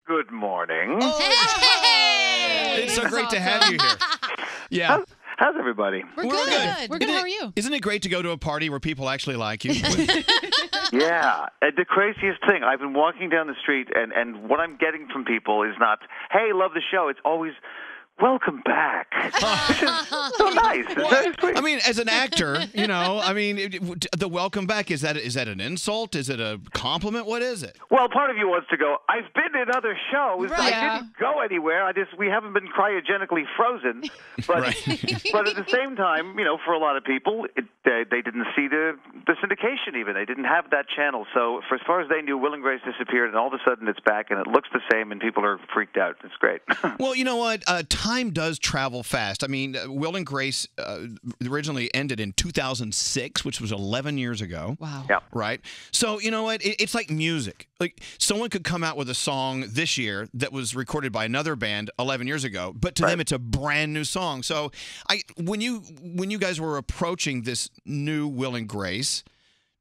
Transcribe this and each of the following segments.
Good morning. Hey! It's so great to have you here. Yeah. How's everybody? We're good. We're good. How are you? Isn't it great to go to a party where people actually like you? Yeah. The craziest thing, I've been walking down the street, and what I'm getting from people is not, hey, love the show. It's always, welcome back. Which is so nice. It's very sweet. I mean, as an actor, the welcome back, is that an insult? Is it a compliment? What is it? Well, part of you wants to go, I've been in other shows. Right. I didn't go anywhere. We haven't been cryogenically frozen. But, but at the same time, for a lot of people, they didn't see the syndication even. They didn't have that channel. So for as far as they knew, Will and Grace disappeared, and all of a sudden it's back, and it looks the same, and people are freaked out. It's great. Well, you know what? Time does travel fast. I mean, Will and Grace originally ended in 2006, which was 11 years ago. Wow. Yeah. Right? So, you know what? It's like music. Like, someone could come out with a song this year that was recorded by another band 11 years ago, but to them it's a brand new song. So, when you guys were approaching this new Will and Grace,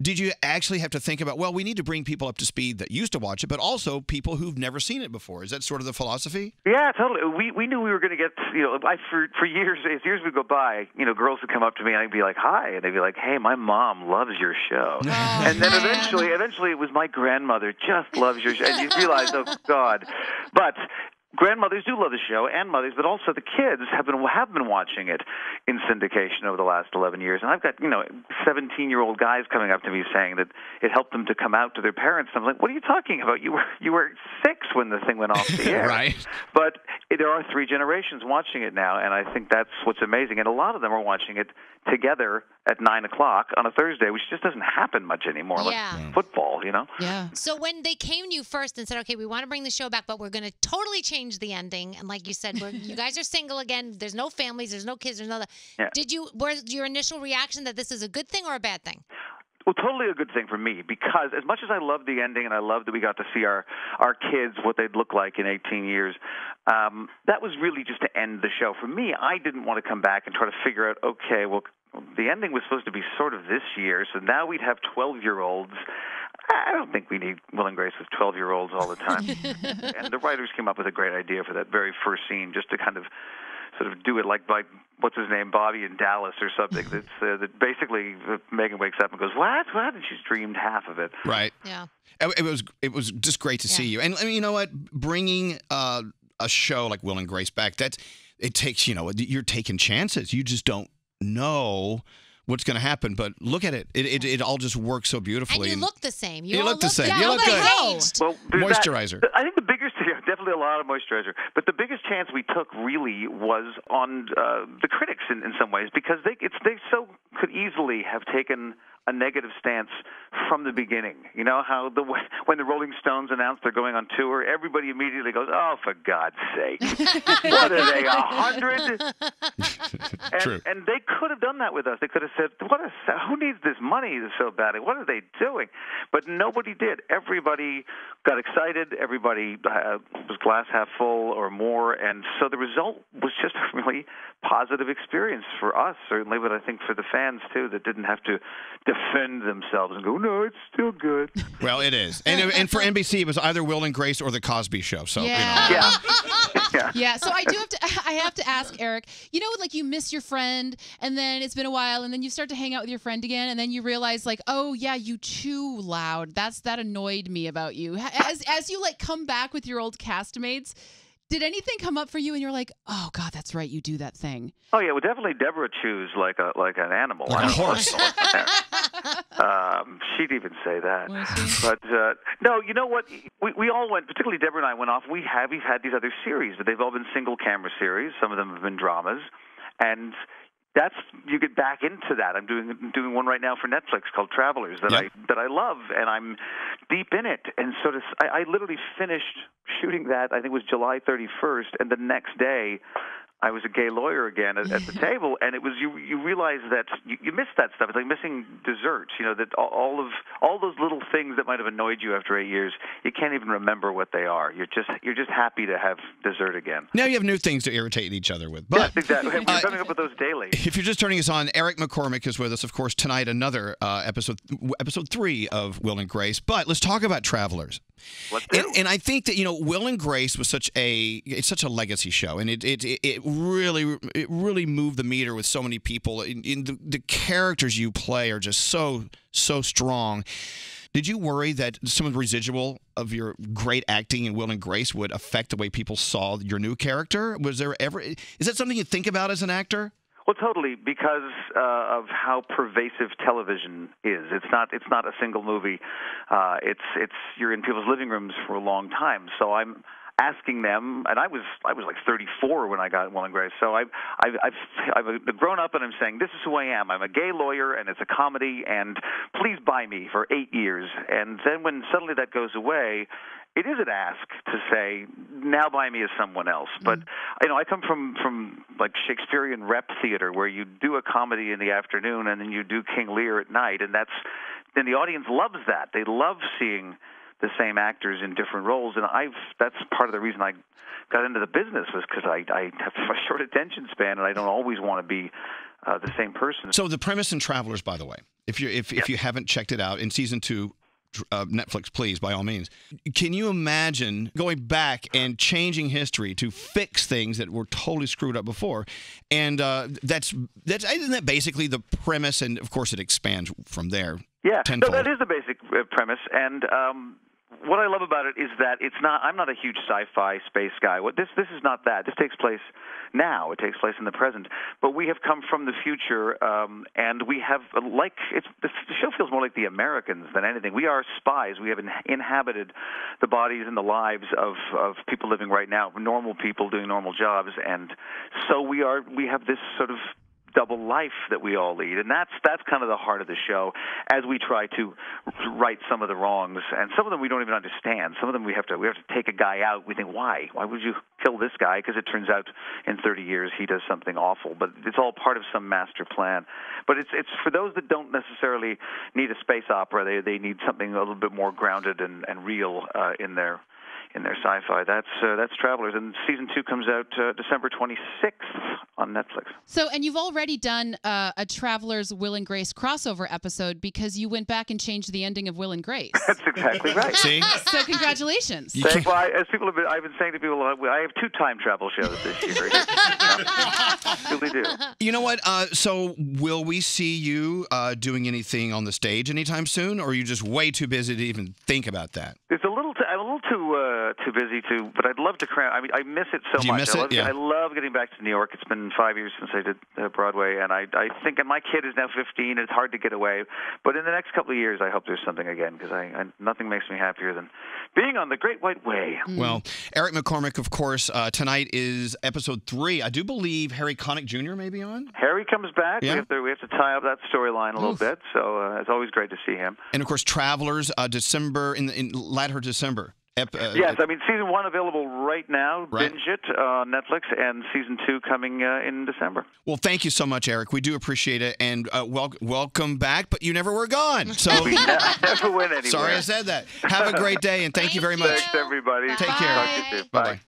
did you actually have to think about, well, we need to bring people up to speed that used to watch it, but also people who've never seen it before? Is that sort of the philosophy? Yeah, totally. We knew we were going to get, for years, as years would go by, girls would come up to me and I'd be like, hi, and they'd be like, hey, my mom loves your show. And then eventually it was my grandmother just loves your show. And you realize, oh, God. But grandmothers do love the show, and mothers, but also the kids have been watching it in syndication over the last 11 years. And I've got 17-year-old guys coming up to me saying that it helped them to come out to their parents. And I'm like, what are you talking about? You were 6 when the thing went off the air. Right. But there are 3 generations watching it now, and I think that's what's amazing. And a lot of them are watching it together at 9 o'clock on a Thursday, which just doesn't happen much anymore, like football, Yeah. So when they came to you first and said, okay, we want to bring the show back, but we're going to totally change the ending, and like you said, you guys are single again, there's no families, there's no kids, there's no... Yeah. Was your initial reaction that this is a good thing or a bad thing? Well, totally a good thing for me, because as much as I love the ending and I love that we got to see our kids, what they'd look like in 18 years, that was really just to end the show. For me, I didn't want to come back and try to figure out, okay, well, the ending was supposed to be sort of this year, so now we'd have 12-year-olds. I don't think we need Will and Grace with 12-year-olds all the time. And the writers came up with a great idea for that very first scene, just to kind of sort of do it like by, what's his name, Bobby in Dallas or something. That's that basically Megan wakes up and goes, what? And she's dreamed half of it. Right. Yeah. It was just great to see you. And you know what? Bringing a show like Will and Grace back, it takes, you're taking chances. You just don't know what's going to happen, but look at it. It all just works so beautifully. And you look the same. You look the same. Yeah, you look good. Well, Moisturizer. I think the biggest, definitely a lot of moisturizer, but the biggest chance we took really was on the critics in some ways, because they so could easily have taken a negative stance from the beginning. You know how when the Rolling Stones announced they're going on tour, everybody immediately goes, "Oh, for God's sake, what are they, 100?" True. And they could have done that with us. They could have said, "Who needs this money so badly? What are they doing?" But nobody did. Everybody got excited. Everybody was glass half full or more, and so the result was just a really positive experience for us, certainly, but I think for the fans too, that didn't have to defend themselves and go, "No, it's still good." Well, it is, and for NBC, it was either Will and Grace or The Cosby Show. So Yeah. Yeah, so I have to ask Eric, like you miss your friend and then it's been a while and then you start to hang out with your friend again and then you realize like, oh yeah, you too loud. That annoyed me about you. As you like come back with your old castmates, did anything come up for you and you're like, oh God, that's right, you do that thing? Oh yeah, well definitely Deborah chews like an animal. Like a horse. She'd even say that. But no, you know what? We all went, particularly Deborah and I went off. We've had these other series, but they've all been single camera series. Some of them have been dramas, and you get back into that. I'm doing one right now for Netflix called Travelers that I love, and I'm deep in it. And so I literally finished shooting that. I think it was July 31st, and the next day I was a gay lawyer again at the table, and it was you realize that you miss that stuff. It's like missing desserts. That all those little things that might have annoyed you after 8 years, you can't even remember what they are. You're just happy to have dessert again. Now you have new things to irritate each other with. But yes, exactly. We're coming up with those daily. If you're just turning us on, Eric McCormack is with us, of course, tonight. Another episode 3 of Will and Grace. But let's talk about Travelers. Let's do. And I think that Will and Grace was such a legacy show, and it really moved the meter with so many people. The characters you play are just so strong. Did you worry that some of the residual of your great acting in Will and Grace would affect the way people saw your new character? Is that something you think about as an actor? Well, totally, because of how pervasive television is. It's not a single movie. You're in people's living rooms for a long time. So I'm asking them, and I was like 34 when I got Will and Grace. So I've grown up, and I'm saying, this is who I am. I'm a gay lawyer, and it's a comedy, and please buy me for 8 years. And then when suddenly that goes away, it is an ask to say, now buy me as someone else. But, I come from like Shakespearean rep theater, where you do a comedy in the afternoon and then you do King Lear at night, and the audience loves that. They love seeing the same actors in different roles, and that's part of the reason I got into the business, was because I have a short attention span, and I don't always want to be the same person. So the premise in Travelers, by the way, if you haven't checked it out, in season 2, Netflix, please, by all means. Can you imagine going back and changing history to fix things that were totally screwed up before? And isn't that basically the premise? And of course, it expands from there. Yeah, tenfold. No, that is the basic premise. And what I love about it is that I'm not a huge sci-fi space guy. This is not that. This takes place now. It takes place in the present. But we have come from the future, and we have the show feels more like The Americans than anything. We are spies. We have inhabited the bodies and the lives of people living right now, normal people doing normal jobs, and so we have this sort of double life that we all lead, and that's kind of the heart of the show, as we try to right some of the wrongs, and some of them we don't even understand. Some of them we have to take a guy out. We think, why would you kill this guy? Because it turns out in 30 years he does something awful, but it's all part of some master plan. But it's for those that don't necessarily need a space opera. They need something a little bit more grounded and real in their sci-fi. That's Travelers, and season 2 comes out December 26th on Netflix. So, and you've already done a Travelers Will and Grace crossover episode, because you went back and changed the ending of Will and Grace. That's exactly right. See? So congratulations. I've been saying to people, I have 2 time travel shows this year. Really do. You know what? So will we see you doing anything on the stage anytime soon, or are you just way too busy to even think about that? I'm a little too busy to, but I'd love to cram. I mean, I miss it so Do you much. miss it? Yeah. I love getting back to New York. It's been 5 years since I did Broadway, and I think, and my kid is now 15. It's hard to get away, but in the next couple of years, I hope there's something again, because nothing makes me happier than being on the Great White Way. Well, Eric McCormack, of course, tonight is episode 3. I do believe Harry Connick Jr. may be on. Harry comes back. Yeah. We have to tie up that storyline a little bit, so it's always great to see him. And of course, Travelers, December in latter December. Yes, I mean, season 1 available right now. Right. Binge it on Netflix, and season 2 coming in December. Well, thank you so much, Eric. We do appreciate it, and welcome back. But you never were gone, so I never went anywhere. Sorry I said that. Have a great day, and thank you very much. Thanks, everybody. Take care. Talk to you soon. Bye-bye.